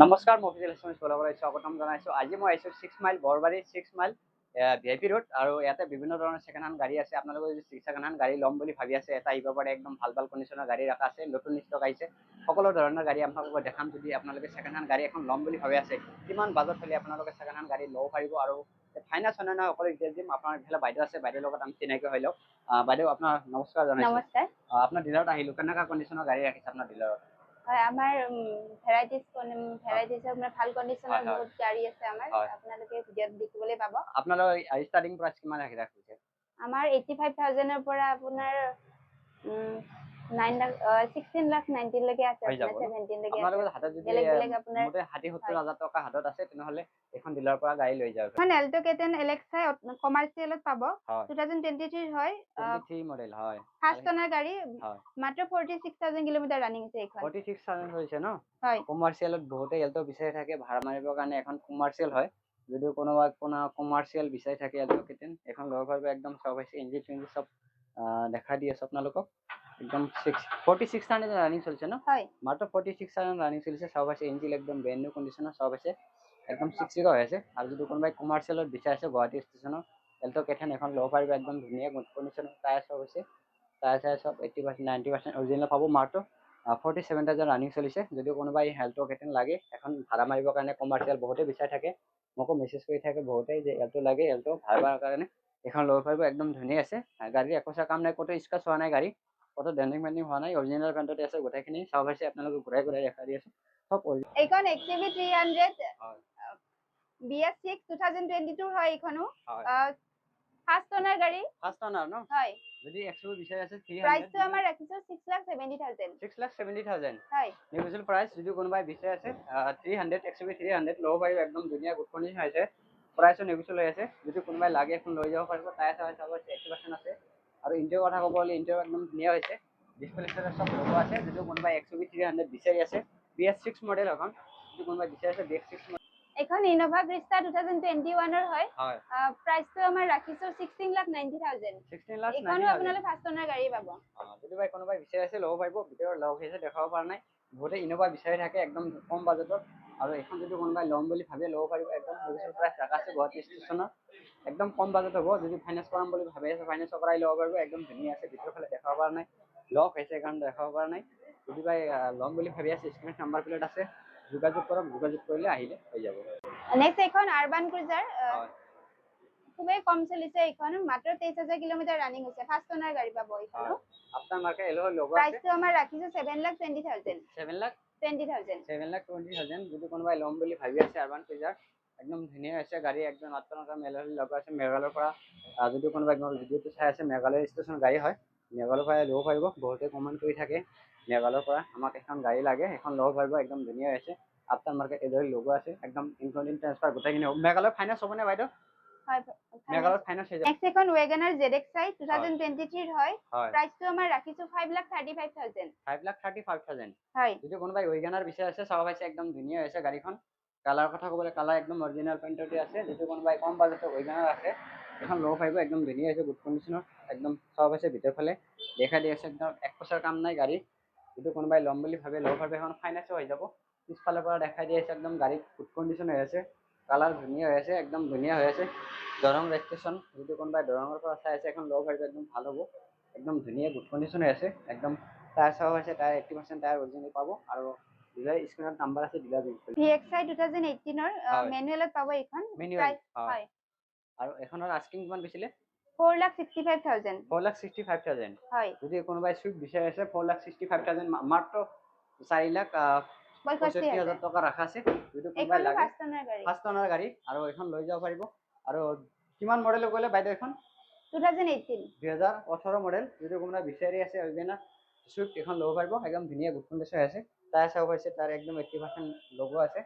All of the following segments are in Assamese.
নমস্কাৰ মই অফিচিয়েল এছএমএছ কলাবলৈ স্বাগতম জনাইছো। আজি মই আহিছো 6 mile Borbari 6 mile VIP road আৰু ইয়াতে বিভিন্ন ধৰণৰ সেকেন্ড হ্যান্ড গাড়ী আছে। আপোনালোকে যদি সেকেন্ড হ্যান্ড গাড়ী ল'ম বুলি ভাবি আছে এটা আহিব পাৰে। একদম ভাল ভাল কণ্ডিচনৰ গাড়ী ৰাখা আছে, নতুন ষ্টক আহিছে। সকলো ধৰণৰ গাড়ী আপোনালোকক দেখাম। যদি আপোনালোকে সেকেন্ড হ্যান্ড গাড়ী এখন ল'ম বুলি ভাবি আছে, কিমান বাজেট হ'লে আপোনালোকে সেকেন্ড হ্যান্ড গাড়ী ল'ব পাৰিব আৰু ফাইনান্স হয় না সকলো ডিটেইলছ দিম। আপোনাৰ ইফালে বাইদেউ আছে, বাইদেউৰ লগত আমি চিনাকি হৈ লওক। বাইদেউ আপোনাৰ নমস্কাৰ জনাইছো। নমস্কাৰ। আপোনাৰ ডিলাৰত আহিলো, কেনেকা কণ্ডিচনৰ গাড়ী ৰাখিছে আপোনাৰ ডিলাৰত? হয়, আমাৰ ভেৰাইটিজ আপোনাৰ ভাল কণ্ডিচনৰ বহুত গাড়ী আছে আমাৰ। আপোনালোকে ভিডিঅ'ত দেখিবলৈ পাব। আপোনালোকৰ ষ্টাৰ্টিং প্ৰাইস কিমান ৰাখিছে? আমাৰ 85,000 ৰ পৰা আপোনাৰ 9 লাখ 16 লাখ 19 লৈকে আছে, আপোনাৰ 17 লৈকে আছে। আপোনালোকৰ হাতত যদি আপোনাৰ মোটামুটি 60-70,000 টকা হাতত আছে তেনেহলে এখন ডিলাৰৰ পৰা গাড়ী লৈ যাব। এখন এল্টো K10 LXi কমাৰ্চিয়েলত পাব। 2023 হয়, 23 মডেল হয়। ফাৰ্ষ্ট অনাৰ গাড়ী, মাত্ৰ 46,000 কিলোমিটাৰ ৰানিং আছে এইখন। 46,000 হৈছে ন? হয়। কমাৰ্চিয়েলত বহুতে এল্টো বিচাৰি থাকে ভাড়া মাৰিবৰ কাৰণে, এখন কমাৰ্চিয়েল হয়। যদি কোনোবা কমাৰ্চিয়েল বিচাৰি থাকে এল্টো K10 এখন ল'ব পাৰিব। একদম সব হৈছে, ইঞ্জিন চিঞ্জিন সব দেখা দি আছে আপোনালোকক। একদম 46,000 রানিং চলছে না? হয়, মাত্র 46,000 রানিং চলছে। সব আছে ইঞ্জিন একদম ব্র্যান্ড নিউ কন্ডিশনার, সব আছে একদম চিকচিকা হৈ আছে। আৰু যদি কোনোবাই কমাৰ্চিয়েলত বিচাৰিছে গুৱাহাটী ষ্টেচনত এল্টো K10 এখন ল'ব পাৰিব। একদম ধুনীয়া গুড কণ্ডিশ্যনৰ টায়াৰ সব আছে, টায়াৰ সব 80% 90% অৰিজিনেল পাব। মাত্ৰ 47,000 ৰানিং চলিছে। যদি কোনোবাই এল্টো K10 লাগে এখন ভাড়া মাৰিবৰ কাৰণে, কমাৰ্চিয়েল বহুতে বিচাৰি থাকে, মোকো মেছেজ কৰি থাকে বহুতে যে এল্টো লাগে, এল্টো ভাড়া মাৰিবৰ কাৰণে এখন ল'ব পাৰিব। একদম ধুনীয়া আছে গাড়ী, একো কাম নাই, ক'তো স্ক্ৰাচ হোৱা নাই গাড়ী, কত ডেন্টিং মেন্টিং হোৱা নাই, অৰিজিনেল পেণ্টতে আছে গোটেইখিনি। সব আছে আপোনালোকে ঘূৰাই ঘূৰাই দেখা দি আছে সব অৰিজিনেল। এইখন XUV 300 BS6 2022 হয়। এইখনো ফাৰ্ষ্ট অনাৰ গাড়ী। ফাৰ্ষ্ট অনাৰ ন? হয়। যদি XUV বিচাৰি আছে 300, প্ৰাইসটো আমাৰ ৰাখিছো 6,70,000। 6,70,000 হয়। নিউজুৱেল প্ৰাইস। যদি কোনোবাই বিচাৰি আছে 300 XUV 300 ল'ব পাৰিব। একদম ধুনীয়া গুড কণ্ডিশ্যন আছে, প্ৰাইসও নিউজুৱেল হৈ আছে। যদি কোনোবাই লাগে এখন লৈ যাব পাৰিব। টায়াৰ চায়াৰ সব 80% আছে। আৰু ইণ্টেৰিয়ৰ কথা ক'ব গ'লে ইণ্টেৰিয়ৰ একদম ধুনীয়া হৈছে, ডিসপ্লে সব লগোৱা আছে। যদি কোনোবাই XUV 300 বিচাৰি আছে, BS6 মডেল এখন, যদি কোনোবাই বিচাৰি আছে BS6 মডেল। এখন ইনোভা ক্ৰিষ্টা 2021 ৰ হয়। প্ৰাইসটো আমাৰ ৰাখিছো 16,90,000। 16,90,000 এখনো আপোনালোকে ফাৰ্ষ্ট অনাৰ গাড়ী পাব। যদি কোনোবাই বিচাৰি আছে ল'ব পাৰিব। ভিতৰৰ লগ হৈছে দেখাব পৰা নাই, বহুতে ইনোভা বিচাৰি থাকে একদম কম বাজেটত। আৰু এখন যদি কোনোবাই ল'ম বুলি ভাবে ল'ব পাৰিব। একদম নিউজুৱেল প্ৰাইস ৰাখা আছে গুৱাহাটী ষ্টেচনত, একদম কম বাজেট হ'ব। যদি ফাইনেন্স কৰাম বুলি ভাবি আছে ফাইনেন্স কৰাই ল'ব পাৰিব। একদম ধুনীয়া আছে, ভিতৰৰ ফালে দেখাব পৰা নাই, লক হৈছে কাৰণ দেখাব পৰা নাই। যদি ল'ম বুলি ভাবি আছে স্ক্ৰিনত নাম্বাৰ প্লেট আছে, যোগাযোগ কৰক, যোগাযোগ কৰিলে আহিলে হৈ যাব। নেক্সট এখন আৰবান ক্ৰুজাৰ, খুবেই কম চলিছে। এইখন মাত্ৰ 23,000 কিলোমিটাৰ ৰানিং হৈছে। ফাৰ্ষ্ট অনাৰ গাড়ী পাব এইখনো। আপনাৰ মাৰ্কে এলো লোগো আছে। প্ৰাইসটো আমাৰ ৰাখিছো 7,20,000। 7,20,000 যদি কোনোবাই ল'ম বুলি ভাবি আছে আৰবান ক্ৰুজাৰ, একদম ধুনীয়া আছে গাড়ী। একদম আপোনালোকৰ মেঘালয় লগা আছে, মেঘালয়ৰ পৰা যদি কোনোবাই ভিডিঅ'টো চাই আছে মেঘালয় ষ্টেচন গাড়ী হয়, মেঘালয়ৰ পৰা ল'ব পাৰিব। বহুতে কমেণ্ট কৰি থাকে মেঘালয়ৰ পৰা আমাক এখন গাড়ী লাগে, এখন ল'ব পাৰিব। একদম ধুনীয়া আছে, আপনাৰ মাৰ্কেট এডৰ লোগো আছে, একদম ইনক্লুডিং ট্ৰান্সফাৰ গোটেইখিনি হ'ব। মেঘালয় ফাইনেন্স হ'বনে বাইদেউ? হয়, মেঘালয় ফাইনেন্স হৈ যাব। নেক্সট এখন ওয়েগনাৰ ZXi 2023 হয়। প্ৰাইসটো আমাৰ ৰাখিছো 5,35,000। 5,35,000 হয়। যদি কোনোবাই ওয়েগনাৰ বিচাৰি আছে চাব পাইছে, একদম ধুনীয়া হৈছে গাড়ীখন। কালাৰ কথা ক'বলৈ কালাৰ একদম অৰিজিনেল পেইণ্টতে আছে। যদি কোনোবাই কম বাজেটৰ ওয়েগনাৰ আছে এখন ল'ব পাৰিব। একদম ধুনীয়া হৈছে, গুড কণ্ডিশ্যনৰ, একদম সব আছে ভিতৰ ফালে দেখা দি আছে। একদম এক পইচাৰ কাম নাই গাড়ী। যদি কোনোবাই ল'ম বুলি ভাবে ল'ব পাৰিব। এখন ফাইনেন্সো হৈ যাব। পিছফালৰ পৰা দেখাই দি আছে, একদম গাড়ী গুড কণ্ডিশ্যন হৈ আছে, কালাৰ ধুনীয়া হৈ আছে, একদম ধুনীয়া হৈ আছে। দৰং ৰেজিষ্ট্ৰেশ্যন, যদি কোনোবাই দৰঙৰ পৰা চাই আছে এখন ল'ব পাৰিব। একদম ভাল হ'ব, একদম ধুনীয়া গুড কণ্ডিশ্যন হৈ আছে। একদম টায়াৰ চাও আছে, টায়াৰ 80% টায়াৰ অৰিজিনেল পাব। আৰু ডিলাৰ স্ক্ৰিনত নাম্বাৰ আছে, ডিলাৰ VXi 2018 ৰ মেনুৱেলত পাব এইখন। মেনুৱেল হয়। আৰু এখনৰ আস্কিং কিমান কৈছিলে? 4,65,000। 4,65,000 হয়। যদি কোনোবাই সুইফট বিচাৰি আছে 4,65,000 মাত্ৰ 4,65,000 টকা ৰাখা আছে। যদি কোনোবাই লাগে ফাৰ্ষ্ট অনাৰ গাড়ী আৰু এখন লৈ যাব পাৰিব। আৰু কিমান মডেল ক'লে বাইদেউ এখন? 2018 মডেল। যদি কোনোবাই বিচাৰি আছে ওয়েগনাৰ সুইফট এখন ল'ব পাৰিব। একদম ধুনীয়া গুড কণ্ডিশ্যন আছে, টায়াৰ চাব পাইছে, তাৰ একদম 80% লোগো আছে।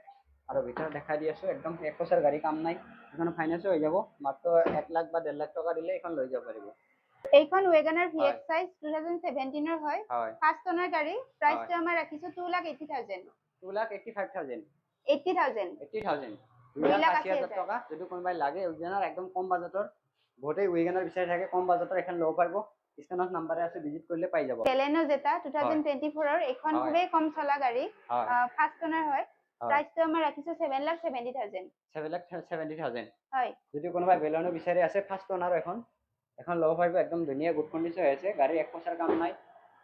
আৰু ভিতৰত দেখাই দি আছো, একদম এক পইচাৰ গাড়ী কাম নাই। এখন ফাইনেন্সো হৈ যাব। মাত্ৰ 1 লাখ বা 1.5 লাখ টকা দিলে এখন লৈ যাব পাৰিব। এইখন ওয়েগনাৰ VXi 2017 ৰ হয়। ফাৰ্ষ্ট অনাৰ গাড়ী। প্ৰাইসটো আমাৰ ৰাখিছো 2,80,000। 2,85,000 80,000 2,80,000 টকা। যদি কোনোবাই লাগে ওয়েগনাৰ একদম কম বাজেটৰ, বহুতেই ওয়েগনাৰ বিচাৰি থাকে কম বাজেটৰ, এখন ল'ব পাৰিব। স্ক্ৰিনত নাম্বাৰ আছে, ভিজিট কৰিলে পাই যাব। টেলেনো জেটা 2024 ৰ, এখন খুবেই কম চলা গাড়ী, ফাৰ্ষ্ট অনাৰ হয়। হয় প্ৰাইচটো আমাৰ ৰাখিছো 7,70,000। 7,70,000 হয় যদি কোনোবাই বেলনো বিচাৰি আছে ফাৰ্ষ্ট অনাৰ এখন ল'ব পাৰিব একদম ধুনীয়া গুড কণ্ডিশ্যন হৈ আছে গাড়ী এক পইচাৰ কাম নাই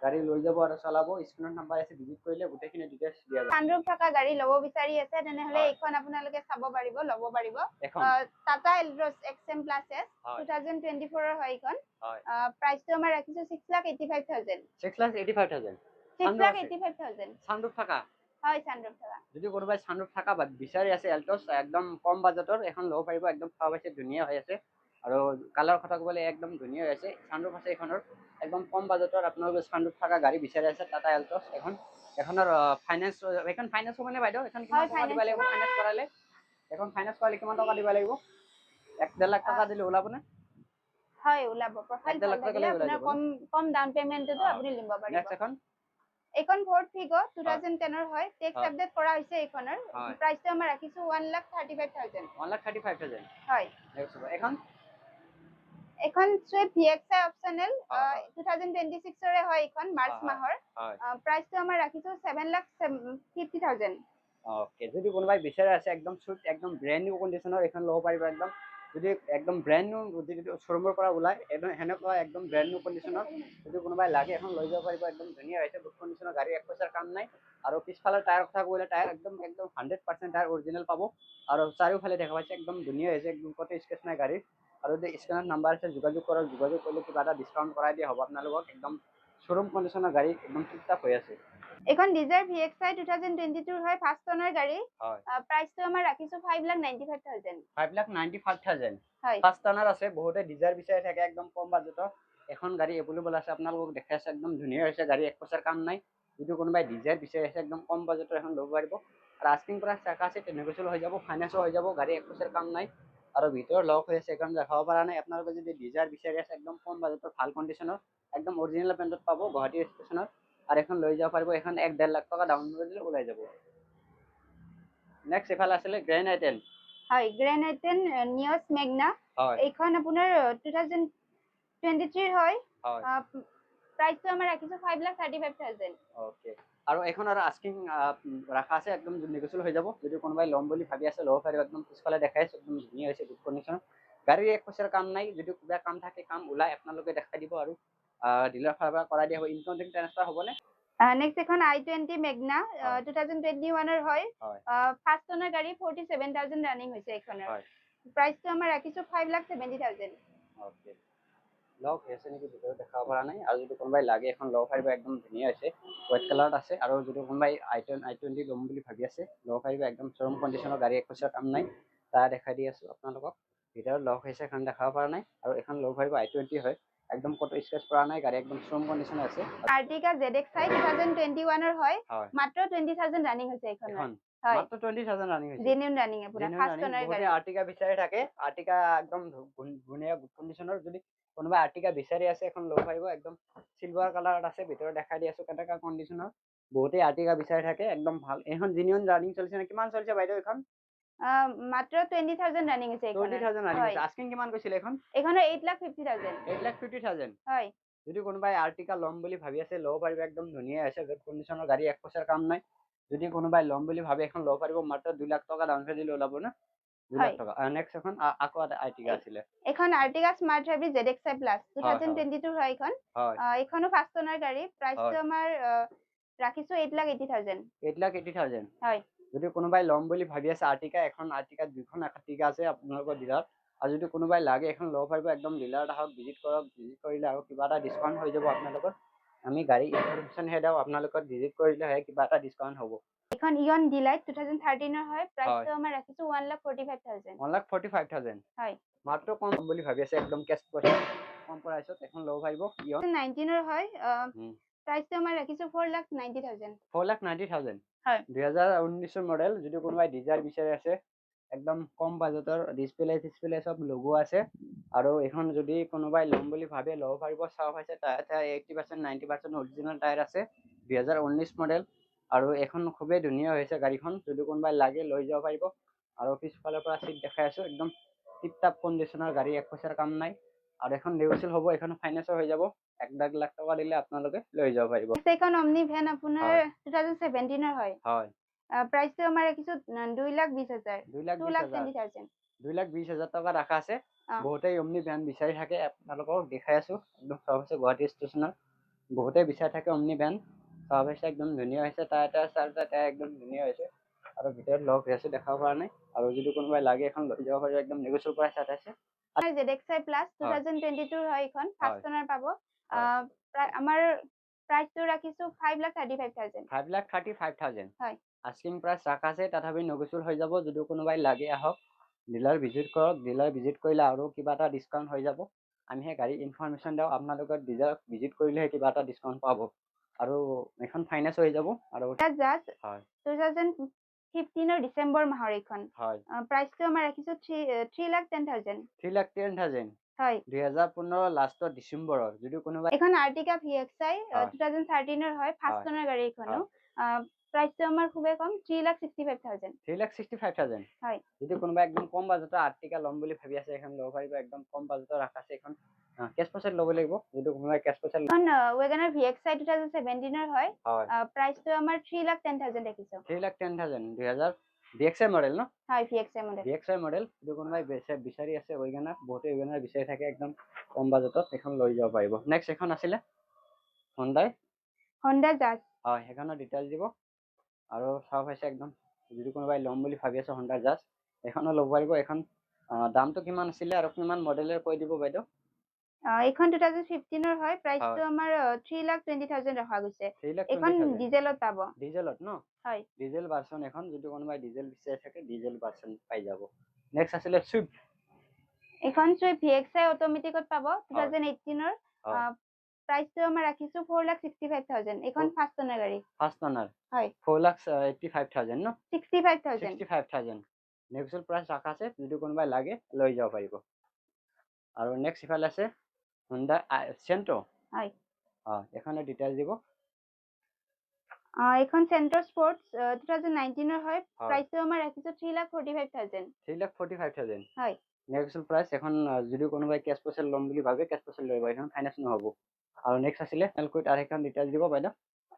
গাড়ী লৈ যাব আৰু চলাব স্ক্ৰীনত নাম্বাৰ আছে ভিজিট কৰিলে গোটেইখিনি ডিটেইলছ দিয়া যাব সানৰুফ থকা গাড়ী ল'ব বিচাৰি আছে তেনেহ'লে হয়। এইখন আপোনালোকে চাব পাৰিব ল'ব পাৰিব এখন Tata Altroz XM Plus S হয় 2024 ৰ হয় এইখন হয় প্ৰাইচটো আমাৰ ৰাখিছো 6,85,000 6,85,000 6,85,000 সানৰুফ থাকা হয় সানৰুফ থকা যদি কোনোবাই সানৰুফ থাকা বিচাৰি আছে এল্টছ একদম কম বাজেটৰ এখন ল'ব পাৰিব একদম চাব পাইছে ধুনীয়া হৈ আছে আৰু কালাৰ কথা ক'বলে একদম ধুনীয়া হৈ আছে সানৰুফ আছে এখনৰ একদম কম বাজেটৰ আপোনালোকে সানৰুফ থাকা গাড়ী বিচাৰি আছে টাটা এল্টছ এখনৰ ফাইনেন্স এখন ফাইনেন্স হ'ব নে বাইদেউ এখন কিমান হয় টকা দিব লাগিব ফাইনেন্স কৰালে এখন ফাইনেন্স কৰালে কিমান টকা দিব লাগিব 1.5 লাখ টকা দিলে ওলাব নে হয় ওলাব প্ৰফাইল 1.5 লাখ ভাল টকা থাকিলে ওলাই আপোনাৰ যাব কম ডাউন পেমেন্টতো আপুনি লিব পাৰিব নেক্সট এখন এইখন ফৰ্ড ফিগো 2010 ৰ হয় টেক্স হয়। আপডেট কৰা হৈছে এইখনৰ হয়। প্ৰাইচটো আমাৰ ৰাখিছো 1,35,000 1,35,000 হয় নেক্সট এখন এখন সুইফট VXI অপচনেল হয়। 2026 ৰে হয় এইখন মাৰ্চ হয়, মাহৰ হয় প্ৰাইচটো আমাৰ ৰাখিছো 7,50,000 ওকে যদি কোনোবাই বিচাৰে আছে একদম সুইফট একদম ব্ৰেণ্ড নিউ কণ্ডিশ্যনৰ এখন ল'ব পাৰিব একদম যদি একদম ব্ৰেণ্ড নিউ যদি শ্ব'ৰুমৰ পৰা ওলাই সেনেকুৱা একদম ব্ৰেণ্ড নিউ কণ্ডিশ্যনৰ যদি কোনোবাই লাগে এখন লৈ যাব পাৰিব একদম ধুনীয়া হৈছে গুড কণ্ডিশ্যনৰ গাড়ী এক পইচাৰ কাম নাই আৰু পিছফালৰ টায়াৰ কথা ক'লে টায়াৰ একদম 100% টায়াৰ অৰিজিনেল পাব আৰু চাৰিওফালে দেখা পাইছে একদম ধুনীয়া হৈছে একদম ক'তো স্কেচ নাই গাড়ীৰ আৰু যদি স্কেনত নাম্বাৰ আছে যোগাযোগ কৰক যোগাযোগ কৰিলে কিবা এটা ডিছকাউণ্ট কৰাই দিয়া হ'ব আপোনালোকক একদম শ্ব'ৰুম কণ্ডিশ্যনৰ গাড়ী একদম টিপ-টাপ হৈ আছে এখন ডিজাৰ VXI 2022 হয় ফাৰ্ষ্ট অনাৰ গাড়ী হয় প্ৰাইচটো আমাৰ ৰাখিছো 5,95,000 5,95,000 হয় ফাৰ্ষ্ট অনাৰ আছে বহুতে ডিজাৰ বিচাৰি থাকে একদম কম বাজেটৰ এখন গাড়ী এভেইলেবল আছে আপোনালোকক দেখাই আছে একদম ধুনীয়া হৈছে গাড়ী এক পইচাৰ কাম নাই যদি কোনোবাই ডিজাৰ বিচাৰি আছে একদম কম বাজেটৰ এখন ল'ব পাৰিব আৰু আস্কিং প্ৰাইচ থকা আছে নেগোচিয়েবল হৈ যাব ফাইনেন্সো হৈ যাব গাড়ী এক পইচাৰ কাম নাই আৰু ভিতৰত লক হৈ আছে সেইকাৰণে দেখাব পৰা নাই আপোনালোকে যদি ডিজাৰ বিচাৰি আছে একদম কম বাজেটৰ ভাল কণ্ডিশ্যনৰ একদম অৰিজিনেল পেণ্টত পাব গুৱাহাটী ষ্টেচনত আৰু এখন লৈ যাব পাৰিব এখন 1.5 লাখ টকা ডাউন কৰি দিলে ওলাই যাব নেক্সট এফালে আছিলে গ্ৰেণ্ড আইটেন হয় গ্ৰেণ্ড আইটেন নিয়ছ মেগনা হয় এইখন আপোনাৰ 2023 হয় হয় প্ৰাইচটো আমাৰ ৰাখিছো 5,35,000 ওকে আৰু এখন আৰু আস্কিং ৰাখা আছে একদম নেগোচিয়েবল হৈ যাব যদি কোনোবাই ল'ম বুলি ভাবি আছে ল'ব পাৰিব একদম পিছফালে দেখাই আছে একদম ধুনীয়া হৈছে গুড কণ্ডিশ্যন গাড়ীৰ এক পইচাৰ কাম নাই যদি কিবা কাম থাকে কাম ওলাই আপোনালোকে দেখাই দিব আৰু ডিলাৰ ফালৰ পৰা কৰাই দিয়া হ'ব ইনকাম টেক্স ট্ৰান্সফাৰ হ'বনে নেক্সট এখন I20 মেগনা 2021 ৰ হয় হয় ফাৰ্ষ্ট অনাৰ গাড়ী 47,000 ৰানিং হৈছে এইখনৰ হয় প্ৰাইচটো আমাৰ ৰাখিছো 5,70,000 ওকে লক হৈছে নেকি ভিতৰত দেখাব পৰা নাই আৰু যদি কোনোবাই লাগে এখন ল'ব পাৰিব একদম ধুনীয়া হৈছে হোৱাইট কালাৰত আছে আৰু যদি কোনোবাই I20 ল'ম বুলি ভাবি আছে ল'ব পাৰিব একদম শ্ব'ৰুম কণ্ডিশ্যনৰ গাড়ী এক পইচাৰ কাম নাই তাৰ দেখাই দি আছোঁ আপোনালোকক ভিতৰত লক হৈছে এখন দেখাব পৰা নাই আৰু এখন ল'ব পাৰিব I20 হয় একদম ক'তো স্ক্ৰেচ পৰা নাই গাড়ী একদম শ্ব'ৰুম কণ্ডিশ্যন আছে আৰ্টিকা ZXi 2021 ৰ হয় হয় মাত্ৰ 20,000 ৰানিং হৈছে এইখনৰ এখন হয় মাত্ৰ 20,000 ৰানিং হৈছে জেনুইন ৰানিং আপোনাৰ ফাৰ্ষ্ট অনাৰ গাড়ী আৰ্টিকা বিচাৰি থাকে আৰ্টিকা একদম ধুনীয়া গুড কণ্ডিশ্যনৰ যদি কোনোবাই আৰ্টিকা বিচাৰি আছে এখন ল'ব পাৰিব একদম চিলভাৰ কালাৰত আছে ভিতৰত দেখাই দি আছোঁ কেনেকুৱা কণ্ডিশ্যনৰ বহুতেই আৰ্টিকা বিচাৰি থাকে একদম ভাল এখন জেনুইন ৰানিং চলিছে নে কিমান চলিছে বাইদেউ এখন মাত্ৰ 20,000 ৰানিং হৈছে এইখনৰ 20,000 ৰানিং হয় হৈছে আস্কিং কিমান কৈছিলে এখন এইখনৰ 8,50,000 8,50,000 হয় যদি কোনোবাই আৰ্টিকা ল'ম বুলি ভাবি আছে ল'ব পাৰিব একদম ধুনীয়া হৈছে গুড কণ্ডিশ্যনৰ গাড়ী এক পইচাৰ কাম নাই যদি কোনোবাই ল'ম বুলি ভাবে এখন ল'ব পাৰিব মাত্ৰ 2 লাখ টকা ডাউন পেমেণ্ট দিলে ওলাব না 2 লাখ টকা নেক্সট এখন আকৌ এটা আৰ্টিকা আছিলে এখন Ertiga smart hybrid ZXi Plus 2022 হয় এইখন হয় এইখনো ফাৰ্ষ্ট অনাৰ গাড়ী প্ৰাইচটো আমাৰ ৰাখিছো 8,80,000 8,80,000 হয় যদি কোনোবাই ল'ম বুলি ভাবি আছে আৰ্টিকা এখন আৰ্টিকা দুখন আৰ্টিকা আছে আপোনালোকৰ ডিলাৰত আৰু যদি কোনোবাই লাগে এখন ল'ব পাৰিব একদম ডিলাৰত আহক ভিজিট কৰক ভিজিট কৰিলে আৰু কিবা এটা ডিছকাউণ্ট হৈ যাব আপোনালোকৰ আমি গাড়ী ইনফৰমেশ্যনহে দিওঁ আপোনালোকৰ ভিজিট কৰিলেহে কিবা এটা ডিছকাউণ্ট হ'ব এখন ইয়ন ডিলাইট 2013 ৰ হয় প্ৰাইচটো আমাৰ ৰাখিছো 1,45,000 1,45,000 হয় মাত্ৰ কম বুলি ভাবি আছে একদম কেছ পইচা কম প্ৰাইচত এখন ল'ব পাৰিব ইয়ন 19 ৰ হয় প্ৰাইচটো আমাৰ ৰাখিছো 4,90,000 4,90,000 হয় 2019 মডেল যদি কোনোবাই ডিজাৰ বিচাৰি আছে একদম কম বাজেটৰ ডিছপ্লে চব লগোৱা আছে আৰু এখন যদি কোনোবাই ল'ম বুলি ভাবে ল'ব পাৰিব চাব পাইছে টায়াৰ 80% 90% অৰিজিনেল টায়াৰ আছে 2019 মডেল আৰু এখন খুবেই ধুনীয়া হৈছে গাড়ীখন যদি কোনোবাই লাগে লৈ যাব পাৰিব আৰু পিছফালৰ পৰা চিট দেখাই আছোঁ একদম টিপ-টাপ কণ্ডিশ্যনৰ গাড়ী এক পইচাৰ কাম নাই আৰু এখন নেগোচিয়েবল হ'ব এখন ফাইনেন্সো হৈ যাব 1.5 লাখ টকা দিলে আপোনালোকে লৈ যাব পাৰিব এইখন অমনি ভেন আপোনাৰ 2017 ৰ হয় হয় প্ৰাইচটো আমাৰ ৰাখিছো 2,20,000 2,20,000 2,20,000 2,20,000 টকা ৰাখা আছে। অ'। বহুতেই অমনি ভেন বিচাৰি থাকে, আপোনালোকক দেখাই আছো একদম সব হৈছে গুৱাহাটী ষ্টেচনৰ। বহুতেই বিচাৰি থাকে অমনি ভেন, সব হৈছে একদম ধুনীয়া হৈছে। টায়াৰ একদম ধুনীয়া হৈছে আৰু ভিতৰত লক হৈ আছে দেখাব পৰা নাই। আৰু যদি কোনোবাই লাগে এখন লৈ যাব পাৰে, একদম নেগোচিয়েবল প্ৰাইচ আছে। ZXi Plus 2022 হয় এইখন, ফাৰ্ষ্ট অনাৰ পাব। আমাৰ প্ৰাইচটো ৰাখিছো 5,35,000 5,35,000 হয়। আস্কিং প্ৰাইচ ৰাখা আছে, তথাপি নেগোচিয়েবল হৈ যাব। যদি কোনোবাই লাগে আহক, ডিলাৰ ভিজিট কৰক। ডিলাৰ ভিজিট কৰিলে আৰু কিবা এটা ডিছকাউণ্ট হৈ যাব। আমি সেই গাড়ী ইনফৰমেশ্যন দিওঁ, আপোনালোকৰ ডিলাৰ ভিজিট কৰিলেহে কিবা এটা ডিছকাউণ্ট পাব। আৰু এখন ফাইনেন্স হৈ যাব। আৰু জাষ্ট হয় 2015 ডিচেম্বৰ মাহৰ এইখন। হয় প্ৰাইচটো আমাৰ ৰাখিছো 3,10,000 3,10,000 হয়। 2015 লাষ্টৰ ডিচেম্বৰৰ। যদি কোনোবাই এখন আৰ্টিকা VXi 2013 হয়, ফাৰ্ষ্ট অনাৰ গাড়ী এইখনো। প্ৰাইচটো আমাৰ খুবেই কম, 3,65,000 3,65,000 হয়। যদি কোনোবাই একদম কম বাজেটৰ আৰ্টিকা ল'ম বুলি ভাবি আছে, এখন ল'ব পাৰিব। একদম কম বাজেটৰ ৰাখা আছে এখন। কেছ পইচাত ল'ব লাগিব। যদি কোনোবাই কেছ পইচাত এখন WagonR VXi 2017 হয়। প্ৰাইচটো আমাৰ 3,10,000 ৰাখিছো। 3,10,000 2000 VXi মডেল ন? হয়, VXi মডেল। VXi model. যদি কোনোবাই বিচাৰি আছে WagonR, বহুতে WagonR বিচাৰি থাকে একদম কম বাজেটত, এখন লৈ যাব পাৰিব। নেক্সট এখন আছিলে Honda Jazz। হয়, সেইখনৰ ডিটেইলছ দিব। আৰু সব হৈছে একদম, যদি কোনোবাই ল'ম বুলি ভাবি আছে Honda Jazz, এখনো ল'ব পাৰিব। এখন দামটো কিমান আছিলে আৰু কিমান মডেলৰ কৈ দিব বাইদেউ? এইখন 2015 হয়, প্ৰাইচটো আমাৰ 3,20,000 ৰখা গৈছে। এইখন 3,20,000 ডিজেলত পাব। ডিজেলত ন? হয়। ডিজেল ভাৰ্চন এখন। যদি কোনোবাই ডিজেল বিচাৰি থাকে, ডিজেল ভাৰ্চন পাই যাব। নেক্সট আছিলে চুইফ্ট। এইখন চুইফ্ট VXi অটোমেটিকত পাব, 2018 প্ৰাইচটো আমাৰ ৰাখিছো 4,65,000। এইখন ফাৰ্ষ্ট অনাৰ গাড়ী। ফাৰ্ষ্ট অনাৰ হয়। 4,85,000 ন? 65,000 65,000 নেগোচিয়েবল প্ৰাইচ ৰাখা আছে। যদি কোনোবাই লাগে লৈ যাব পাৰিব। আৰু নেক্সট ইফালে আছে Honda Sentro। হয়। এখনৰ ডিটেইলছ দিব। এইখন Sentro Sports 2019 হয়, প্ৰাইচটো আমাৰ ৰাখিছো 3,45,000 3,45,000 হয়। Negotiable price. এখন যদি কোনোবাই কেছ পইচা ল'ম বুলি ভাবে, কেছ পইচা লৈ আহিব। এখন ফাইনেন্স নহ'ব। আৰু নেক্সট আছিলে এলকুইড, আৰু এখন ডিটেইলছ দিব বাইদেউ।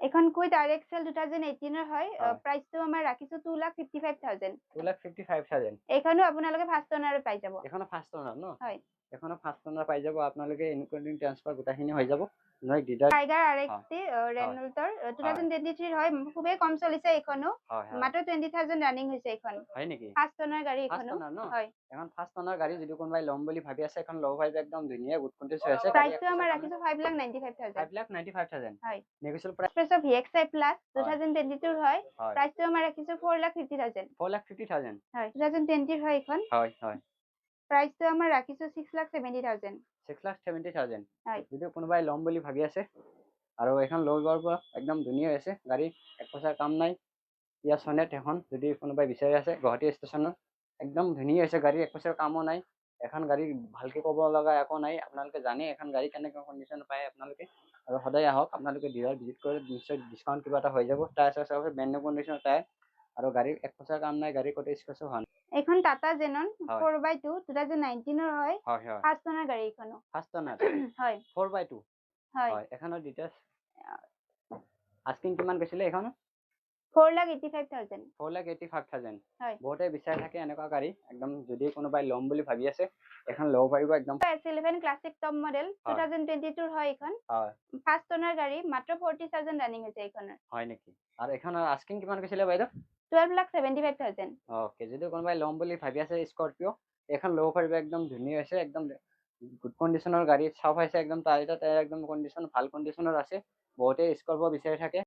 এখন কুইড RXL 2018 হয়, প্ৰাইচটো আমাৰ ৰাখিছো 2,55,000 2,55,000 এইখনো আপোনালোকে ফাৰ্ষ্ট অনাৰত পাই যাব। এখনো ফাৰ্ষ্ট অনাৰ ন? হয়। এখনো ফাৰ্ষ্ট অনাৰ পাই যাব আপোনালোকে। ইনক্লুডিং ট্ৰান্সফাৰ গোটেইখিনি হৈ যাব। নহয় ডিলাৰ টাইগাৰ RXT ৰেনল্টৰ 2023 হয়, খুবেই কম চলিছে এইখনো। মাত্ৰ 20,000 ৰানিং হৈছে এইখন। হয় নেকি? ফাৰ্ষ্ট অনাৰ গাড়ী ফাৰ্ষ্ট এইখনো। অনাৰ ন? হয়। এখন ফাৰ্ষ্ট অনাৰ গাড়ী। যদি কোনোবাই ল'ম বুলি ভাবি আছে, এখন ল'ব পাৰিব। একদম ধুনীয়া গুড কণ্ডিচন আছে। প্ৰাইচটো আমাৰ ৰাখিছো 5,95,000 5,95,000 হয়। Negotiable price. Express VXi Plus 2022 হয়, প্ৰাইচটো আমাৰ ৰাখিছো 4,50,000 4,50,000 হয়। 2020 হয় এইখন। হয় হয়। প্ৰাইচটো আমাৰ ৰাখিছো 6,70,000 6,70,000 হয়। যদি কোনোবাই ল'ম বুলি ভাবি আছে, আৰু এখন লৈ যোৱাৰ পৰা একদম ধুনীয়া হৈছে গাড়ী, এক পইচাৰ কাম নাই। Kia Sonet এখন যদি কোনোবাই বিচাৰি আছে গুৱাহাটী ষ্টেচনত, একদম ধুনীয়া হৈছে গাড়ী, এক পইচাৰ কামো নাই। এখন গাড়ী ভালকে ক'ব লগা একো নাই। আপোনালোকে জানে এখন গাড়ী কেনেকুৱা কণ্ডিশ্যন পায় আপোনালোকে। আৰু সদায় আহক, আপোনালোকে ডিলাৰ ভিজিট কৰি নিশ্চয় ডিছকাউণ্ট কিবা এটা হৈ যাব। টায়াৰ চাৰ্জ ব্ৰেণ্ড নিউ কণ্ডিশ্যনৰ টায়াৰ, আৰু গাড়ীৰ এক পইচাৰ কাম নাই। গাড়ী ক'তো স্ক্ৰেচো হোৱা নাই। এইখন টাটা জেনন 4x2 2019 হয়, ফাৰ্ষ্ট অনাৰ গাড়ী এইখনো। ফাৰ্ষ্ট অনাৰ হয়। 4x2 হয়। এখনৰ ডিটেইলছ আস্কিং কিমান কৈছিলে এইখন? 4,85,000 4,85,000 হয়। বহুতে বিচাৰি থাকে এনেকুৱা গাড়ী। একদম যদি কোনোবাই ল'ম বুলি ভাবি আছে, এখন ল'ব পাৰিব একদম। S11 ক্লাছিক টপ মডেল 2022 হয় এইখন। ফাৰ্ষ্ট অনাৰ গাড়ী, মাত্ৰ 40,000 ৰানিং হৈছে এইখনৰ। হয় নেকি? আৰু এখনৰ আস্কিং কিমান কৈছিলে বাইদেউ? 12,75,000 ওকে। যদি কোনোবাই ল'ম বুলি ভাবি আছে স্কৰপিঅ, এখন ল'ব পাৰিব। একদম ধুনীয়া হৈছে, একদম গুড কণ্ডিশ্যনৰ গাড়ী। চব হৈছে একদম টায়াৰ একদম কণ্ডিশ্যন ভাল কণ্ডিশ্যনৰ আছে। বহুতে স্কৰপিঅ বিচাৰি থাকে।